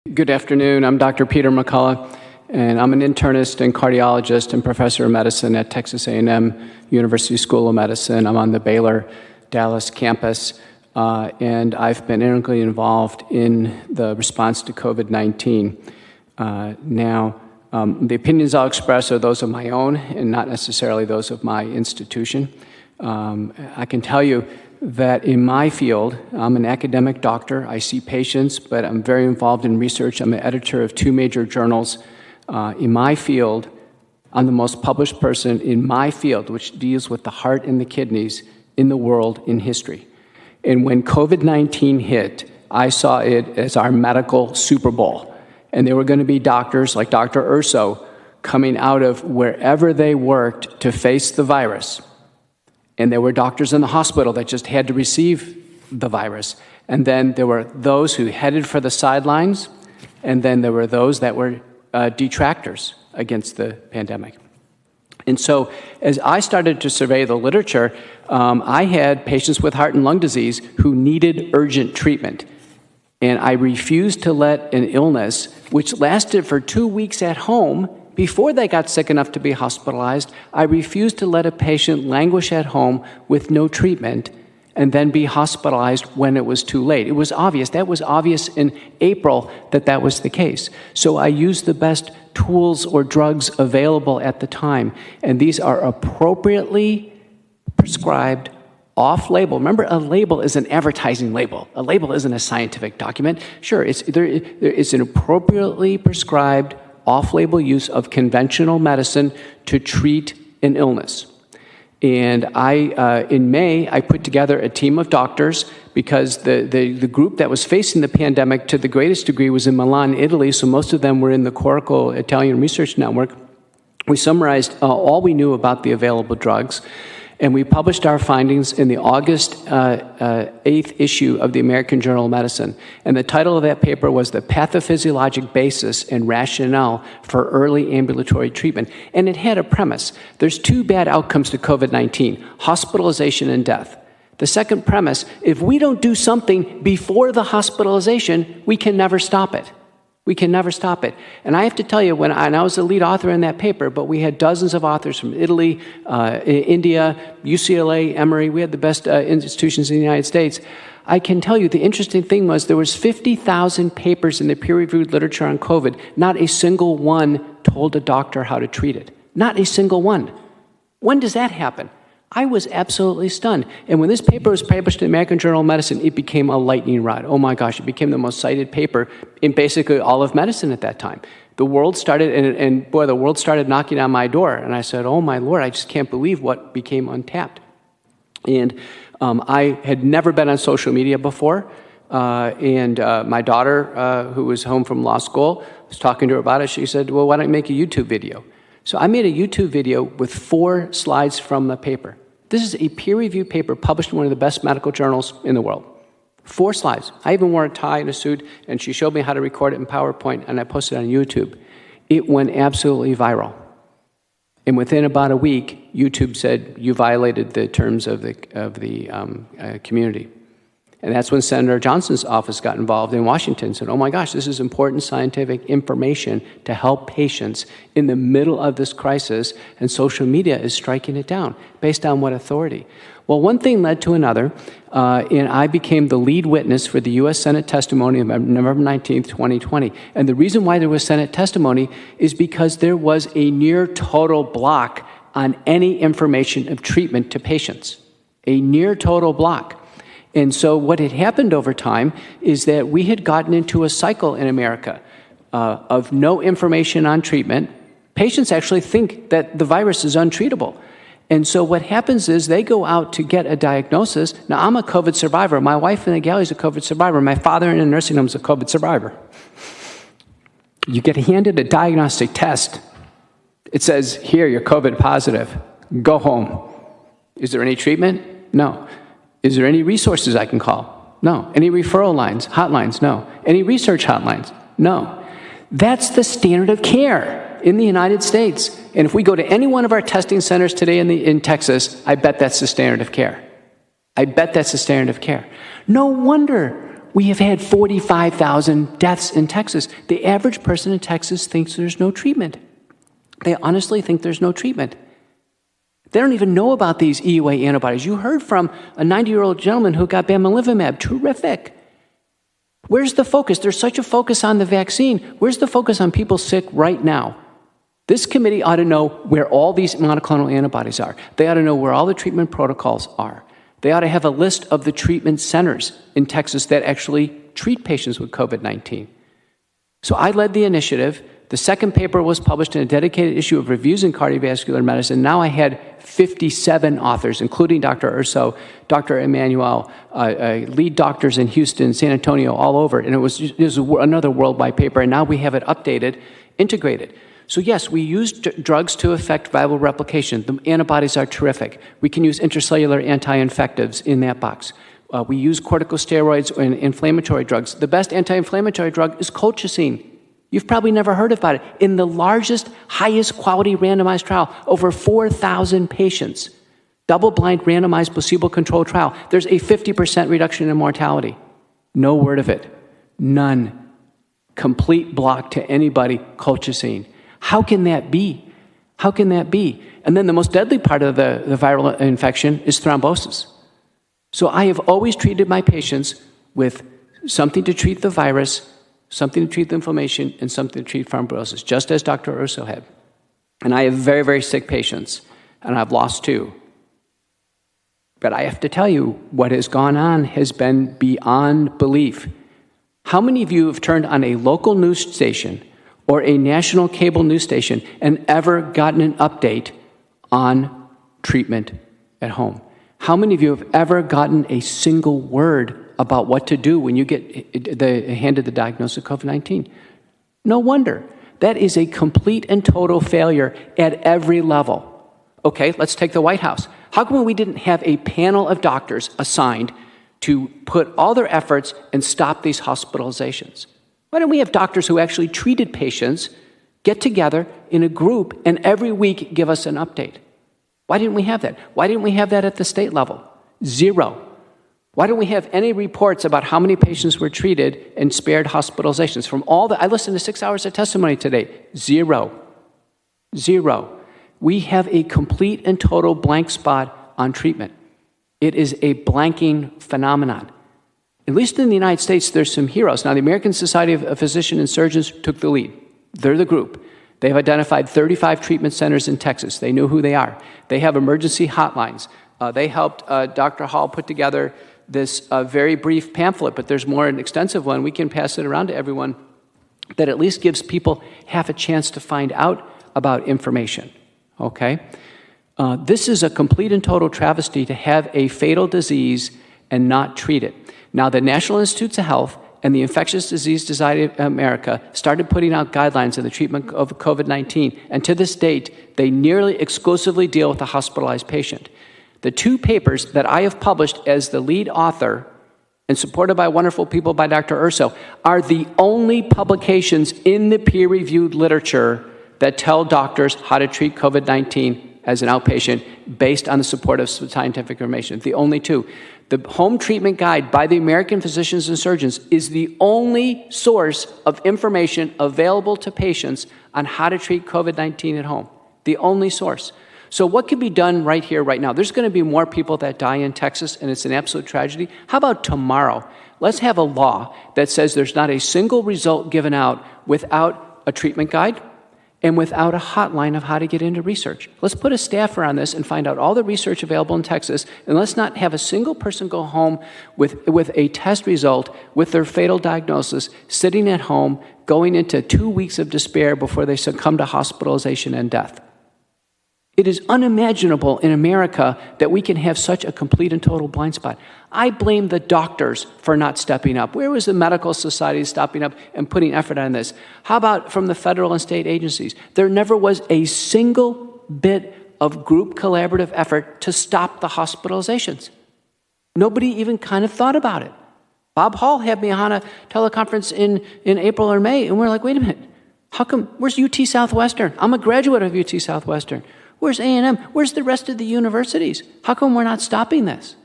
Good afternoon. I'm Dr. Peter McCullough, and I'm an internist and cardiologist and professor of medicine at Texas A&M University School of Medicine. I'm on the Baylor Dallas campus, and I've been integrally involved in the response to COVID-19. The opinions I'll express are those of my own and not necessarily those of my institution. I can tell you that in my field, I'm an academic doctor. I see patients, but I'm very involved in research. I'm an editor of 2 major journals. In my field, I'm the most published person in my field, which deals with the heart and the kidneys in the world in history. And when COVID-19 hit, I saw it as our medical Super Bowl. And there were going to be doctors like Dr. Urso coming out of wherever they worked to face the virus. And there were doctors in the hospital that just had to receive the virus. And then there were those who headed for the sidelines, and then there were those that were detractors against the pandemic. And so as I started to survey the literature, I had patients with heart and lung disease who needed urgent treatment. And I refused to let an illness, which lasted for 2 weeks at home, before they got sick enough to be hospitalized, I refused to let a patient languish at home with no treatment and then be hospitalized when it was too late. It was obvious. That was obvious in April that that was the case. So I used the best tools or drugs available at the time, and these are appropriately prescribed off-label. Remember, a label is an advertising label. A label isn't a scientific document. Sure, it's an appropriately prescribed off-label use of conventional medicine to treat an illness. And in May, I put together a team of doctors because the group that was facing the pandemic to the greatest degree was in Milan, Italy, so most of them were in the Corico Italian Research Network. We summarized all we knew about the available drugs, and we published our findings in the August 8th issue of the American Journal of Medicine. And the title of that paper was The Pathophysiologic Basis and Rationale for Early Ambulatory Treatment. And it had a premise. There's 2 bad outcomes to COVID-19, hospitalization and death. The second premise, if we don't do something before the hospitalization, we can never stop it. We can never stop it. And I have to tell you, and I was the lead author in that paper, but we had dozens of authors from Italy, India, UCLA, Emory. We had the best institutions in the United States. I can tell you the interesting thing was there was 50,000 papers in the peer-reviewed literature on COVID. Not a single one told a doctor how to treat it. Not a single one. When does that happen? I was absolutely stunned. And when this paper was published in the American Journal of Medicine, it became a lightning rod. Oh my gosh, it became the most cited paper in basically all of medicine at that time. The world started, and boy, the world started knocking on my door. And I said, oh my Lord, I just can't believe what became untapped. And I had never been on social media before. My daughter, who was home from law school, was talking to her about it. She said, well, why don't you make a YouTube video? So I made a YouTube video with 4 slides from the paper. This is a peer-reviewed paper published in one of the best medical journals in the world. 4 slides. I even wore a tie and a suit, and she showed me how to record it in PowerPoint, and I posted it on YouTube. It went absolutely viral. And within about a week, YouTube said, you violated the terms of the community. And that's when Senator Johnson's office got involved in Washington and said, oh my gosh, this is important scientific information to help patients in the middle of this crisis, and social media is striking it down. Based on what authority? Well, one thing led to another, and I became the lead witness for the U.S. Senate testimony of November 19th, 2020. And the reason why there was Senate testimony is because there was a near total block on any information of treatment to patients. A near total block. And so what had happened over time is that we had gotten into a cycle in America of no information on treatment. Patients actually think that the virus is untreatable. And so what happens is they go out to get a diagnosis. Now, I'm a COVID survivor. My wife in the galley is a COVID survivor. My father in a nursing home is a COVID survivor. You get handed a diagnostic test. It says, here, you're COVID positive. Go home. Is there any treatment? No. Is there any resources I can call? No. Any referral lines, hotlines? No. Any research hotlines? No. That's the standard of care in the United States. And if we go to any one of our testing centers today in Texas, I bet that's the standard of care. I bet that's the standard of care. No wonder We have had 45,000 deaths in Texas. The average person in Texas thinks there's no treatment. They honestly think there's no treatment. They don't even know about these EUA antibodies. You heard from a 90-year-old gentleman who got bamlanivimab. Terrific. Where's the focus? There's such a focus on the vaccine. Where's the focus on people sick right now? This committee ought to know where all these monoclonal antibodies are. They ought to know where all the treatment protocols are. They ought to have a list of the treatment centers in Texas that actually treat patients with COVID-19. So I led the initiative. The second paper was published in a dedicated issue of Reviews in Cardiovascular Medicine. Now I had 57 authors, including Dr. Urso, Dr. Emanuel, lead doctors in Houston, San Antonio, all over. And it was another worldwide paper, and now we have it updated, integrated. So yes, we use drugs to affect viral replication. The antibodies are terrific. We can use intracellular anti-infectives in that box. We use corticosteroids and inflammatory drugs. The best anti-inflammatory drug is colchicine. You've probably never heard about it. In the largest, highest quality randomized trial, over 4,000 patients, double-blind randomized placebo-controlled trial, there's a 50% reduction in mortality. No word of it. None. Complete block to anybody, colchicine. How can that be? How can that be? And then the most deadly part of the viral infection is thrombosis. So I have always treated my patients with something to treat the virus, something to treat the inflammation, and something to treat thrombosis, just as Dr. Urso had. And I have very, very sick patients, and I've lost 2. But I have to tell you, what has gone on has been beyond belief. How many of you have turned on a local news station or a national cable news station and ever gotten an update on treatment at home? How many of you have ever gotten a single word about what to do when you get handed the diagnosis of COVID-19? No wonder. That is a complete and total failure at every level. Okay, let's take the White House. How come we didn't have a panel of doctors assigned to put all their efforts and stop these hospitalizations? Why don't we have doctors who actually treated patients get together in a group and every week give us an update? Why didn't we have that? Why didn't we have that at the state level? 0. Why don't we have any reports about how many patients were treated and spared hospitalizations? From all the, I listened to 6 hours of testimony today. 0. 0. We have a complete and total blank spot on treatment. It is a blanking phenomenon. At least in the United States, there's some heroes. Now, the American Society of Physicians and Surgeons took the lead. They're the group. They've identified 35 treatment centers in Texas. They know who they are. They have emergency hotlines. They helped Dr. Hall put together this very brief pamphlet, but there's more an extensive one. We can pass it around to everyone that at least gives people half a chance to find out about information, okay? This is a complete and total travesty to have a fatal disease and not treat it. Now, the National Institutes of Health and the Infectious Disease Society of America started putting out guidelines on the treatment of COVID-19, and to this date, they nearly exclusively deal with the hospitalized patient. The 2 papers that I have published as the lead author and supported by wonderful people by Dr. Urso are the only publications in the peer-reviewed literature that tell doctors how to treat COVID-19 as an outpatient based on the support of scientific information. The only 2. The home treatment guide by the American Physicians and Surgeons is the only source of information available to patients on how to treat COVID-19 at home. The only source. So what can be done right here, right now? There's going to be more people that die in Texas, and it's an absolute tragedy. How about tomorrow? Let's have a law that says there's not a single result given out without a treatment guide and without a hotline of how to get into research. Let's put a staffer on this and find out all the research available in Texas, and let's not have a single person go home with a test result with their fatal diagnosis, sitting at home, going into 2 weeks of despair before they succumb to hospitalization and death. It is unimaginable in America that we can have such a complete and total blind spot. I blame the doctors for not stepping up. Where was the medical society stepping up and putting effort on this? How about from the federal and state agencies? There never was a single bit of group collaborative effort to stop the hospitalizations. Nobody even kind of thought about it. Bob Hall had me on a teleconference in April or May, and we're like, wait a minute, how come, where's UT Southwestern? I'm a graduate of UT Southwestern. Where's A&M? Where's the rest of the universities? How come we're not stopping this?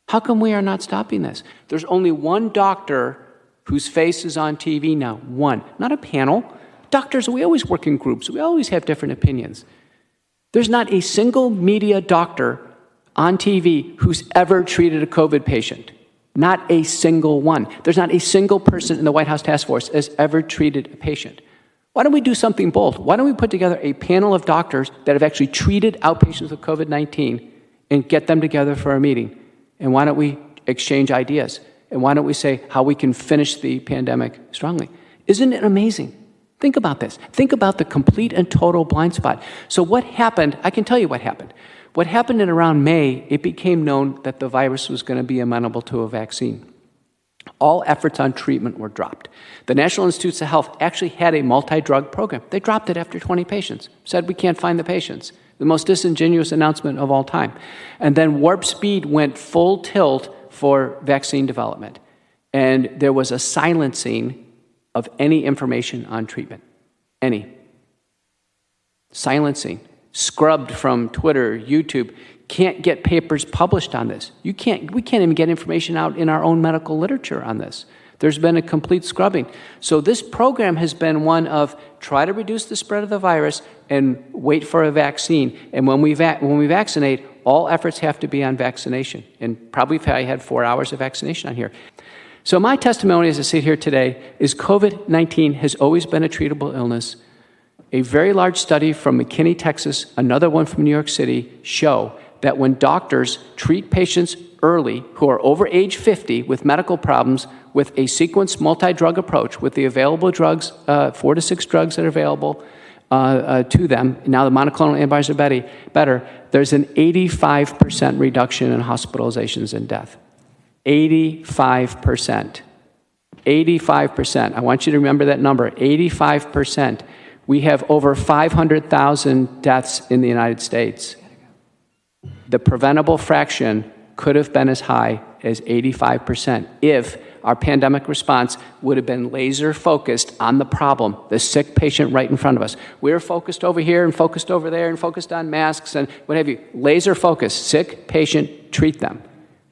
How come we are not stopping this? There's only one doctor whose face is on TV now. One. Not a panel. Doctors, we always work in groups. We always have different opinions. There's not a single media doctor on TV who's ever treated a COVID patient. Not a single one. There's not a single person in the White House task force has ever treated a patient. Why don't we do something bold? Why don't we put together a panel of doctors that have actually treated outpatients with COVID-19 and get them together for a meeting? And why don't we exchange ideas? And why don't we say how we can finish the pandemic strongly? Isn't it amazing? Think about this. Think about the complete and total blind spot. So what happened, I can tell you what happened. What happened in around May, it became known that the virus was going to be amenable to a vaccine. All efforts on treatment were dropped. The National Institutes of Health actually had a multi-drug program. They dropped it after 20 patients, said we can't find the patients. The most disingenuous announcement of all time. And then Warp Speed went full tilt for vaccine development. And there was a silencing of any information on treatment. Any. Silencing. Scrubbed from Twitter, YouTube. Can't get papers published on this. We can't even get information out in our own medical literature on this. There's been a complete scrubbing. So this program has been one of try to reduce the spread of the virus and wait for a vaccine. And when we vaccinate, all efforts have to be on vaccination. And probably I had 4 hours of vaccination on here. So my testimony as I sit here today is COVID-19 has always been a treatable illness. A very large study from McKinney, Texas, another one from New York City, show that when doctors treat patients early who are over age 50 with medical problems with a sequenced multi-drug approach with the available drugs, 4 to 6 drugs that are available to them, now the monoclonal antibodies are better, there's an 85% reduction in hospitalizations and death. 85%. 85%. I want you to remember that number, 85%. We have over 500,000 deaths in the United States. The preventable fraction could have been as high as 85% if our pandemic response would have been laser focused on the problem, the sick patient right in front of us. We were focused over here and focused over there and focused on masks and what have you. Laser focused, sick patient, treat them.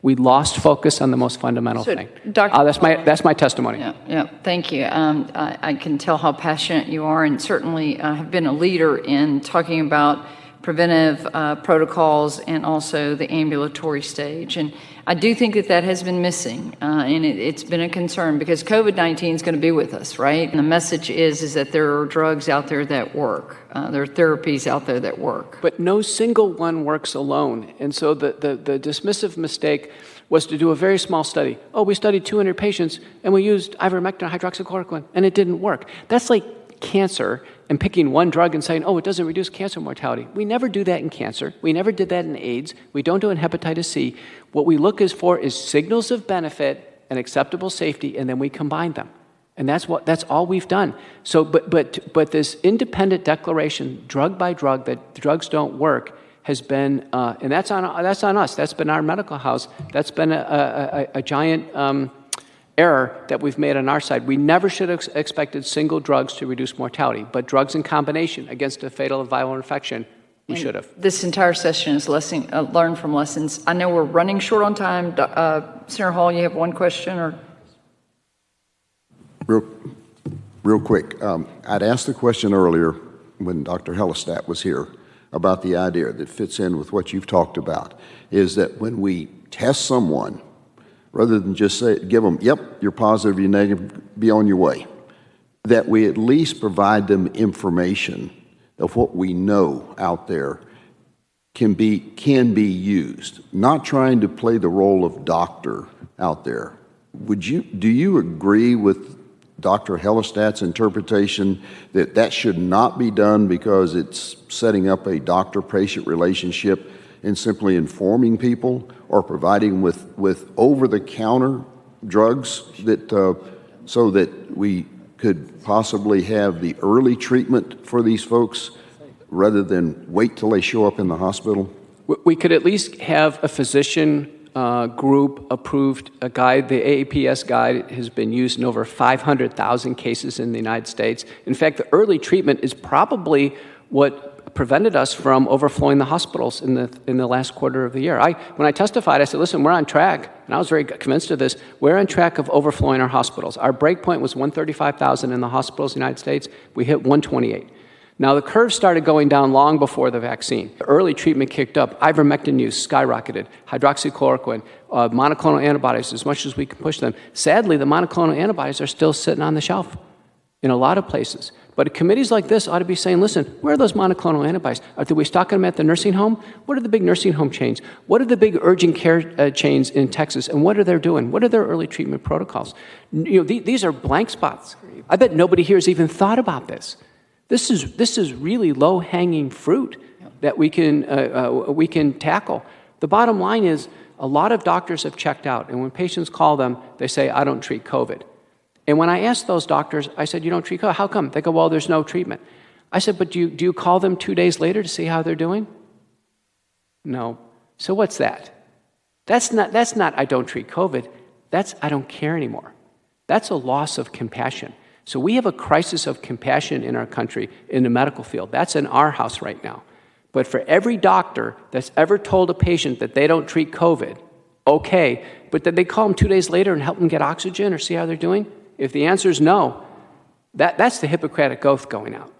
We lost focus on the most fundamental thing. That's my testimony. Yeah, thank you. I can tell how passionate you are and certainly have been a leader in talking about preventive protocols and also the ambulatory stage. And I do think that has been missing, and it's been a concern because COVID-19 is going to be with us, right? And the message is that there are drugs out there that work. There are therapies out there that work. But no single one works alone. And so the dismissive mistake was to do a very small study. Oh, we studied 200 patients, and we used ivermectin, hydroxychloroquine, and it didn't work. That's like cancer and picking one drug and saying, oh, it doesn't reduce cancer mortality. We never do that in cancer. We never did that in AIDS. We don't do it in hepatitis C. What we look for is signals of benefit and acceptable safety, and then we combine them. And that's all we've done. So, but this independent declaration, drug by drug, that drugs don't work, has been, and that's on us. That's been our medical house. That's been a giant error that we've made on our side. We never should have expected single drugs to reduce mortality, but drugs in combination against a fatal viral infection, we should have. This entire session is learn from lessons. I know we're running short on time. Senator Hall, you have one question or? Real quick. I'd asked the question earlier when Dr. Hellestat was here about the idea that fits in with what you've talked about, is that when we test someone, rather than just give them, yep, you're positive, you're negative, be on your way, that we at least provide them information of what we know out there can be used. Not trying to play the role of doctor out there. Do you agree with Dr. Hellestat's interpretation that should not be done because it's setting up a doctor-patient relationship and simply informing people or providing with over-the-counter drugs so that we could possibly have the early treatment for these folks rather than wait till they show up in the hospital? We could at least have a physician group approved a guide. The AAPS guide has been used in over 500,000 cases in the United States. In fact, the early treatment is probably what prevented us from overflowing the hospitals in the last quarter of the year. When I testified, I said, listen, we're on track, and I was very convinced of this. We're on track of overflowing our hospitals. Our break point was 135,000 in the hospitals in the United States. We hit 128. Now, the curve started going down long before the vaccine. Early treatment kicked up. Ivermectin use skyrocketed. Hydroxychloroquine, monoclonal antibodies, as much as we can push them. Sadly, the monoclonal antibodies are still sitting on the shelf in a lot of places. But committees like this ought to be saying, listen, where are those monoclonal antibodies? Are we stocking them at the nursing home? What are the big nursing home chains? What are the big urgent care chains in Texas? And what are they doing? What are their early treatment protocols? These are blank spots. I bet nobody here has even thought about this. This is really low-hanging fruit that we can tackle. The bottom line is a lot of doctors have checked out, and when patients call them, they say, I don't treat COVID. And when I asked those doctors, I said, you don't treat COVID? How come? They go, well, there's no treatment. I said, but do you call them 2 days later to see how they're doing? No. So what's that? That's not I don't treat COVID. That's I don't care anymore. That's a loss of compassion. So we have a crisis of compassion in our country in the medical field. That's in our house right now. But for every doctor that's ever told a patient that they don't treat COVID, okay, but then they call them 2 days later and help them get oxygen or see how they're doing? If the answer is no, that's the Hippocratic Oath going out.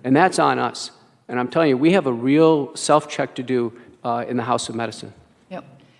And that's on us. And I'm telling you, we have a real self-check to do in the House of Medicine.